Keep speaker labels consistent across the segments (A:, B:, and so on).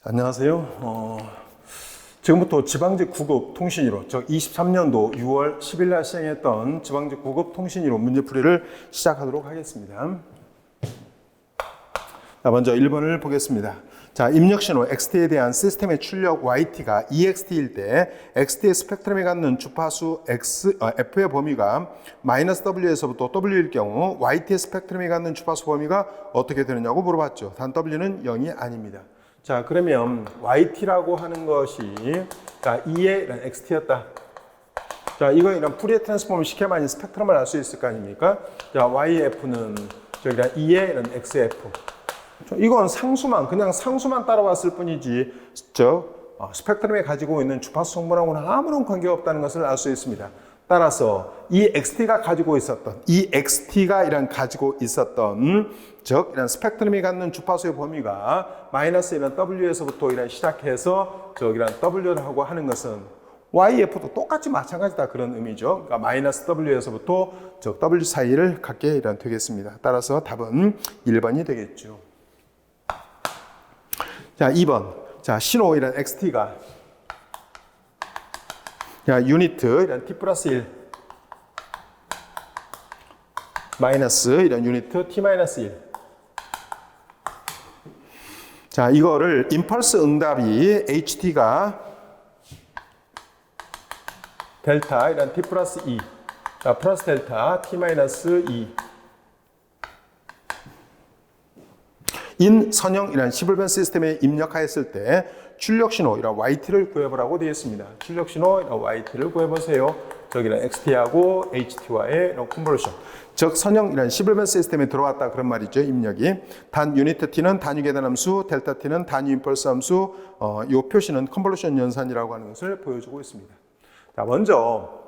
A: 안녕하세요. 지금부터 지방직 9급 통신이론, 즉 23년도 6월 10일 날 시행했던 지방직 9급 통신이론 문제풀이를 시작하도록 하겠습니다. 자, 먼저 1번을 보겠습니다. 자, 입력신호 XT에 대한 시스템의 출력 YT가 EXT일 때 XT의 스펙트럼에 갖는 주파수 F의 범위가 -W에서부터 W일 경우 YT의 스펙트럼에 갖는 주파수 범위가 어떻게 되느냐고 물어봤죠. 단 W는 0이 아닙니다. 자, 그러면 YT라고 하는 것이 자, E의 이런 XT였다. 자, 이거 이런 푸리에 트랜스폼을 시켜야만 스펙트럼을 알 수 있을 거 아닙니까? 자, YF는 저기 E의 이런 XF. 이건 상수만, 그냥 상수만 따라왔을 뿐이지, 스펙트럼에 가지고 있는 주파수 성분하고는 아무런 관계가 없다는 것을 알 수 있습니다. 따라서 이 XT가 가지고 있었던, 즉, 이런 스펙트럼이 갖는 주파수의 범위가 마이너스 이런 W에서부터 이런 시작해서 이런 W라고 하는 것은 YF도 똑같이 마찬가지다 그런 의미죠. 그러니까 마이너스 W에서부터 W 사이를 갖게 이런 되겠습니다. 따라서 답은 1번이 되겠죠. 자, 2번. 자, 신호 이런 XT가 자, 유니트 이런 T 플러스 1 마이너스 이런 유니트 T 마이너스 1. 자, 이거를 임펄스 응답이 HT가 델타 이런 T 플러스 2. 자, 플러스 델타 T 마이너스 2. 인 선형이란 시블밴 시스템에 입력하였을 때 출력신호 이런 YT를 구해보라고 되어 있습니다. 출력신호 이런 YT를 구해보세요. 저기는 XT하고 HT와의 이런 컨볼루션. 즉 선형이란 시블밴 시스템에 들어왔다 그런 말이죠. 입력이. 단 유니트 T는 단위 계단 함수, 델타 T는 단위 임펄스 함수, 이 표시는 컨볼루션 연산이라고 하는 것을 보여주고 있습니다. 자, 먼저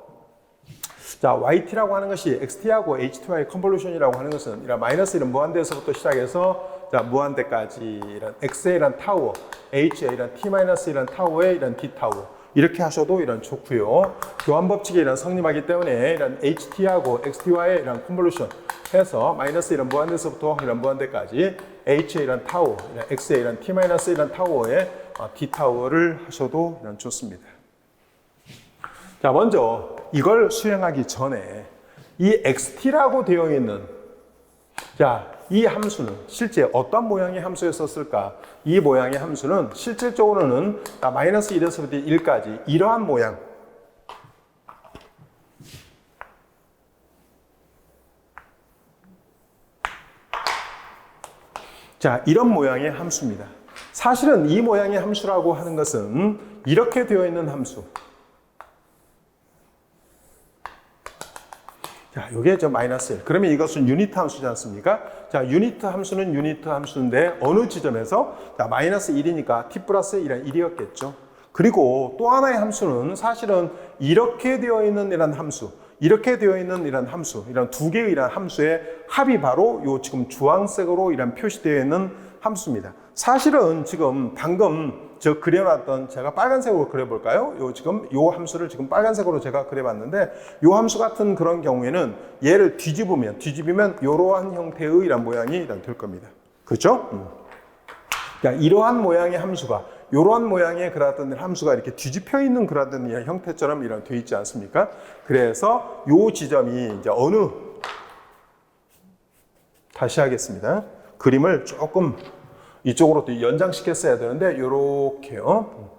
A: 자, YT라고 하는 것이 XT하고 HT와의 컨볼루션이라고 하는 것은 이런 마이너스 이런 무한대에서부터 시작해서 자, 무한대까지 이런 X의 이런 타워, H의 이런 T 마이너스 이런 타워의 이런 D 타워 이렇게 하셔도 이런 좋고요. 교환 법칙이 이런 성립하기 때문에 이런 HT하고 XT와의 이런 컨볼루션 해서 마이너스 이런 무한대에서부터 이런 무한대까지 H의 이런 타워, 이런 X의 이런 T 마이너스 이런 타워의 D 타워를 하셔도 이런 좋습니다. 자, 먼저 이걸 수행하기 전에 이 XT라고 되어 있는 자, 이 함수는 실제 어떤 모양의 함수였었을까? 이 모양의 함수는 실질적으로는 마이너스 1에서부터 1까지 이러한 모양. 자, 이런 모양의 함수입니다. 사실은 이 모양의 함수라고 하는 것은 이렇게 되어 있는 함수. 자, 요게 마이너스 1. 그러면 이것은 유니트 함수지 않습니까? 자, 유니트 함수는 유니트 함수인데 어느 지점에서 자, 마이너스 1이니까 t 플러스 1은 1이었겠죠. 그리고 또 하나의 함수는 사실은 이렇게 되어 있는 이런 함수, 이렇게 되어 있는 이런 함수, 이런 두 개의 이런 함수의 합이 바로 요 지금 주황색으로 이런 표시되어 있는 함수입니다. 사실은 지금 방금 그려놨던 제가 빨간색으로 그려볼까요? 요 함수를 지금 빨간색으로 제가 그려봤는데 요 함수 같은 그런 경우에는 얘를 뒤집으면 이러한 형태의 이런 모양이 일단 될 겁니다. 그렇죠? 그러니까 이러한 모양의 함수가 이러한 모양의 그러한 함수가 이렇게 뒤집혀 있는 그러한 형태처럼 이런 되어 있지 않습니까? 그래서 요 지점이 이제 다시 하겠습니다. 그림을 조금 이쪽으로 또 연장시켰어야 되는데 요렇게요.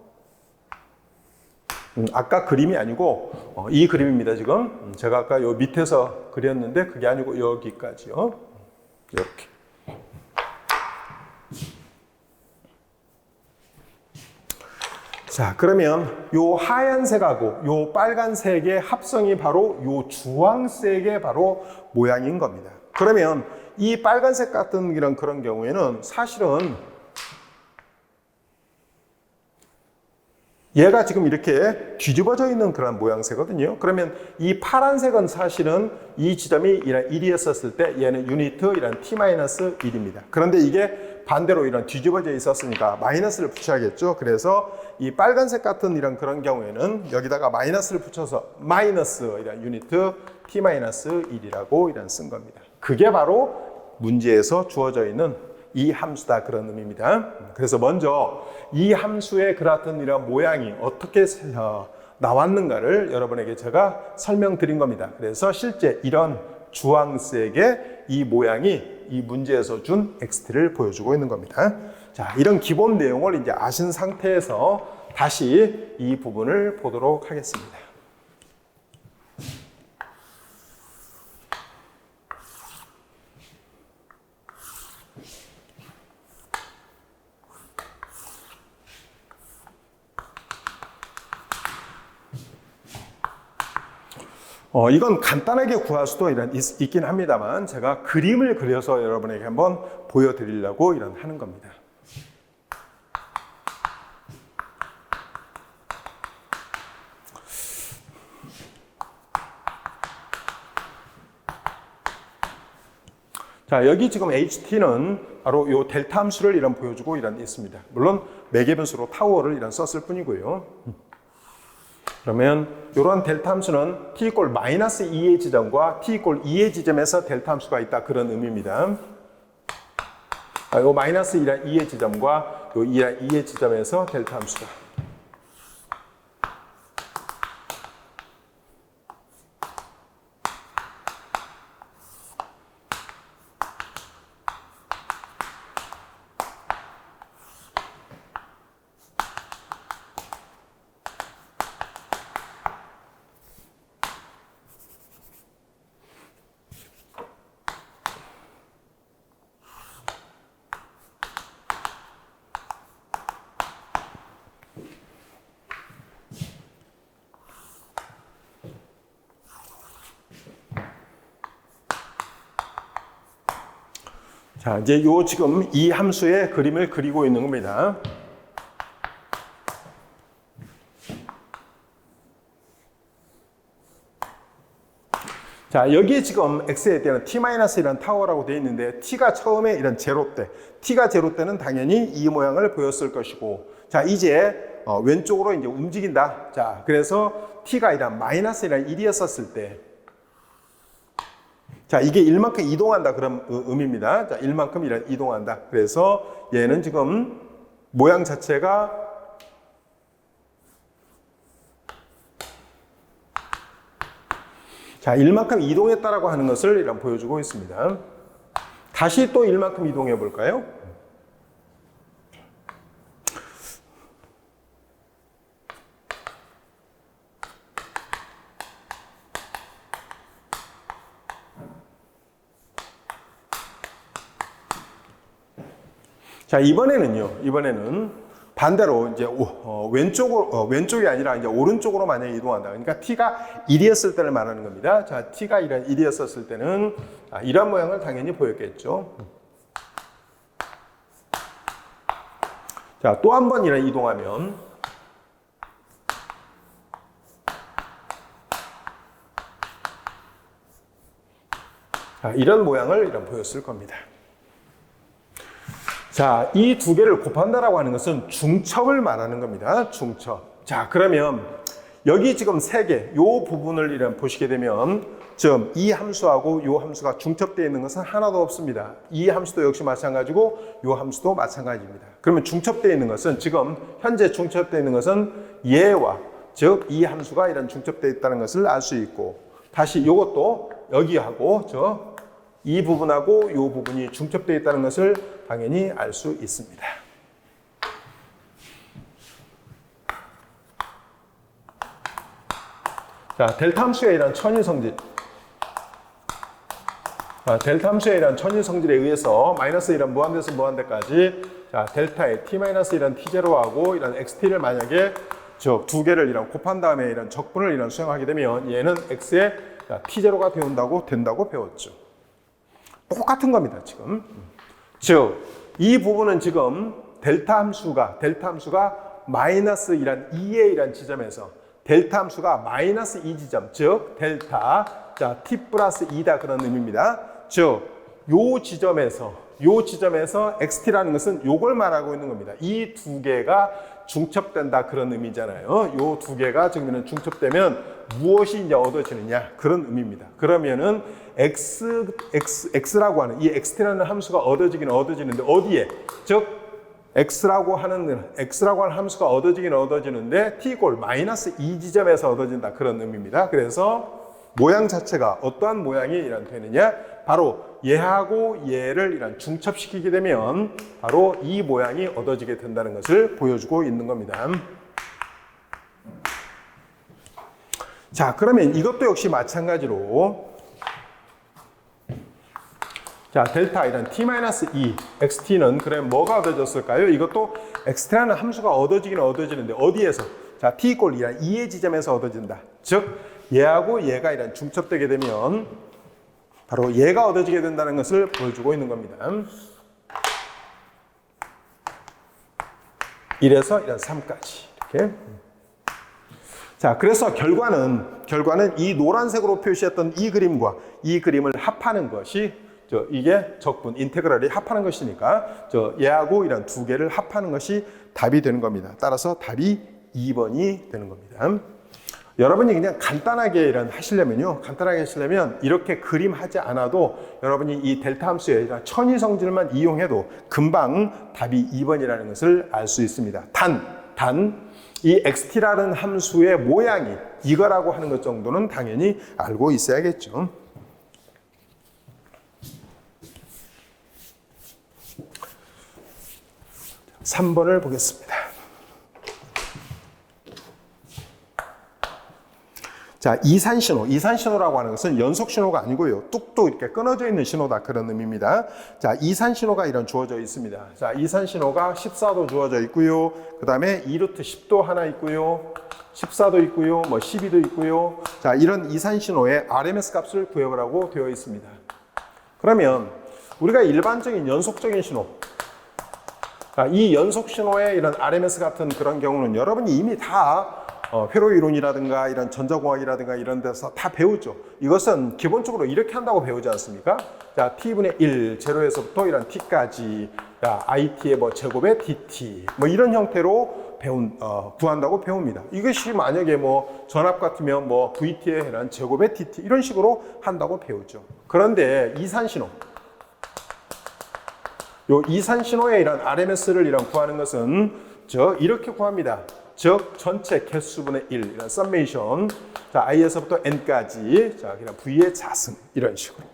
A: 아까 그림이 아니고 이 그림입니다. 지금 제가 아까 요 밑에서 그렸는데 그게 아니고 여기까지요. 이렇게. 자, 그러면 요 하얀색하고 요 빨간색의 합성이 바로 요 주황색의 바로 모양인 겁니다. 그러면 이 빨간색 같은 이런 그런 경우에는 사실은 얘가 지금 이렇게 뒤집어져 있는 그런 모양새거든요. 그러면 이 파란색은 사실은 이 지점이 이런 1이었을 때 얘는 유니트 이런 T-1입니다. 그런데 이게 반대로 이런 뒤집어져 있었으니까 마이너스를 붙여야겠죠. 그래서 이 빨간색 같은 이런 그런 경우에는 여기다가 마이너스를 붙여서 마이너스 이런 유니트 T-1이라고 이런 쓴 겁니다. 그게 바로 문제에서 주어져 있는 이 함수다 그런 의미입니다. 그래서 먼저 이 함수의 그라톤이란 모양이 어떻게 나왔는가를 여러분에게 제가 설명드린 겁니다. 그래서 실제 이런 주황색의 이 모양이 이 문제에서 준 xt를 보여주고 있는 겁니다. 자, 이런 기본 내용을 이제 아신 상태에서 다시 이 부분을 보도록 하겠습니다. 이건 간단하게 구할 수도 있긴 합니다만 제가 그림을 그려서 여러분에게 한번 보여드리려고 하는 겁니다. 자, 여기 지금 HT는 바로 요 델타 함수를 보여주고 있습니다. 물론 매개 변수로 타워를 썼을 뿐이고요. 그러면 이러한 델타 함수는 t = -2의 지점과 t = 2의 지점에서 델타 함수가 있다 그런 의미입니다. 요 -2란 2의 지점과 요 2란 2의 지점에서 델타 함수다. 자, 이제 지금 이 함수의 그림을 그리고 있는 겁니다. 자, 여기에 지금 x에 대한 t-이라는 타워라고 되어 있는데 t가 처음에 제로 때, t가 제로 때는 당연히 이 모양을 보였을 것이고, 자, 이제 왼쪽으로 움직인다. 자, 그래서 t가 -1이었었을 때, 자, 이게 1만큼 이동한다 그런 의미입니다. 자, 1만큼 이동한다. 그래서 얘는 지금 모양 자체가 자, 1만큼 이동했다라고 하는 것을 보여주고 있습니다. 다시 또 1만큼 이동해 볼까요? 자, 이번에는 반대로 왼쪽이 아니라 오른쪽으로 만약에 이동한다. 그러니까 t가 1이었을 때를 말하는 겁니다. 자, t가 1이었을 때는 이런 모양을 당연히 보였겠죠. 자, 또 한 번 이동하면, 자, 이런 모양을 보였을 겁니다. 자, 이 두 개를 곱한다라고 하는 것은 중첩을 말하는 겁니다. 중첩. 자, 그러면 여기 지금 세 개, 요 부분을 보시게 되면 지금 이 함수하고 요 함수가 중첩되어 있는 것은 하나도 없습니다. 이 함수도 역시 마찬가지고 요 함수도 마찬가지입니다. 그러면 중첩되어 있는 것은 지금 현재 중첩되어 있는 것은 얘와 즉 이 함수가 중첩되어 있다는 것을 알 수 있고, 다시 요것도 여기하고 이 부분하고 이 부분이 중첩되어 있다는 것을 당연히 알 수 있습니다. 자, 델타 함수에 의한 천일성질. 델타 함수에 의한 천일성질에 의해서 -1 무한대에서 무한대까지, 자, 델타에 t-1 t0하고 xt를 만약에 두 개를 곱한 다음에 적분을 수행하게 되면 얘는 x에 t0가 된다고 배웠죠. 똑같은 겁니다, 지금. 즉, 이 부분은 지금 델타 함수가 -2의 지점에서 델타 함수가 -2 지점, 즉 델타, 자, t 플러스 2다 그런 의미입니다. 즉, 요 지점에서 xt라는 것은 요걸 말하고 있는 겁니다. 이 두 개가 중첩된다 그런 의미잖아요. 요 두 개가 지금 중첩되면 무엇이 이제 얻어지느냐 그런 의미입니다. 그러면은 x라고 하는 이 xt라는 함수가 얻어지는데 어디에? 즉 x라고 하는 함수가 얻어지는데 t=-2 지점에서 얻어진다 그런 의미입니다. 그래서 모양 자체가 어떠한 모양이 되느냐? 바로 얘하고 얘를 중첩시키게 되면 바로 이 모양이 얻어지게 된다는 것을 보여주고 있는 겁니다. 자, 그러면 이것도 역시 마찬가지로 자, 델타 t-2 xt는 그러면 뭐가 얻어졌을까요? 이것도 xt라는 함수가 얻어지는데 어디에서? 자, t=2의 지점에서 얻어진다. 즉 얘하고 얘가 중첩되게 되면 바로 얘가 얻어지게 된다는 것을 보여주고 있는 겁니다. 1에서 3까지 이렇게. 자, 그래서 결과는 이 노란색으로 표시했던 이 그림과 이 그림을 합하는 것이 이게 적분 인테그랄이 합하는 것이니까 얘하고 이런 두 개를 합하는 것이 답이 되는 겁니다. 따라서 답이 2번이 되는 겁니다. 여러분이 그냥 간단하게 하시려면 이렇게 그림하지 않아도 여러분이 이 델타 함수의 천이 성질만 이용해도 금방 답이 2번이라는 것을 알 수 있습니다. 단 이 xt라는 함수의 모양이 이거라고 하는 것 정도는 당연히 알고 있어야겠죠. 자, 3번을 보겠습니다. 자, 이산신호라고 하는 것은 연속신호가 아니고요. 뚝뚝 이렇게 끊어져 있는 신호다 그런 의미입니다. 자, 이산신호가 주어져 있습니다. 자, 이산신호가 14도 주어져 있고요. 그 다음에 2루트 10도 하나 있고요. 14도 있고요. 12도 있고요. 자, 이런 이산신호의 RMS 값을 구해보라고 되어 있습니다. 그러면 우리가 일반적인 연속적인 신호, 이 연속신호의 이런 RMS 같은 그런 경우는 여러분이 이미 다 회로 이론이라든가 이런 전자공학이라든가 이런 데서 다 배우죠. 이것은 기본적으로 이렇게 한다고 배우지 않습니까? 자, t분의 1, 제로에서부터 이런 t까지, it의 제곱의 dt, 이런 형태로 구한다고 배웁니다. 이것이 만약에 전압 같으면 vt의 이런 제곱의 dt 이런 식으로 한다고 배우죠. 그런데 이산신호의 이런 RMS를 구하는 것은 이렇게 구합니다. 즉 전체 개수분의 1 이런 썸메이션, 자 i에서부터 n까지, 자 그냥 v의 자승 이런 식으로.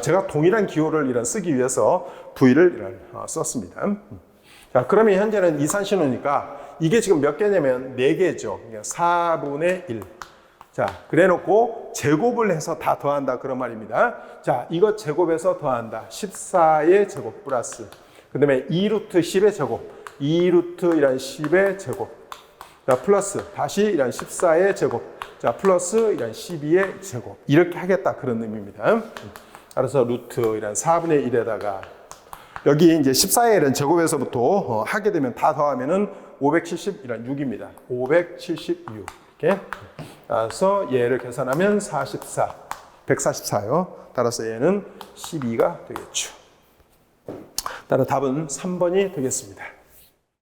A: 제가 동일한 기호를 쓰기 위해서 v를 썼습니다. 자, 그러면 현재는 이산신호니까 이게 지금 몇 개냐면 4개죠. 4분의 1. 자, 그래 놓고 제곱을 해서 다 더한다 그런 말입니다. 자, 이거 제곱해서 더한다. 14의 제곱 플러스, 그 다음에 2루트 10의 제곱, 2루트 이런 10의 제곱, 자, 플러스 다시 이런 14의 제곱, 자, 플러스 이런 12의 제곱. 이렇게 하겠다 그런 의미입니다. 따라서 루트 이런 4분의 1에다가 여기 이제 14의 이런 제곱에서부터 하게 되면 다 더하면은 570 이런 6입니다. 576 이렇게. 따라서 얘를 계산하면 44, 144요. 따라서 얘는 12가 되겠죠. 따라 답은 3번이 되겠습니다.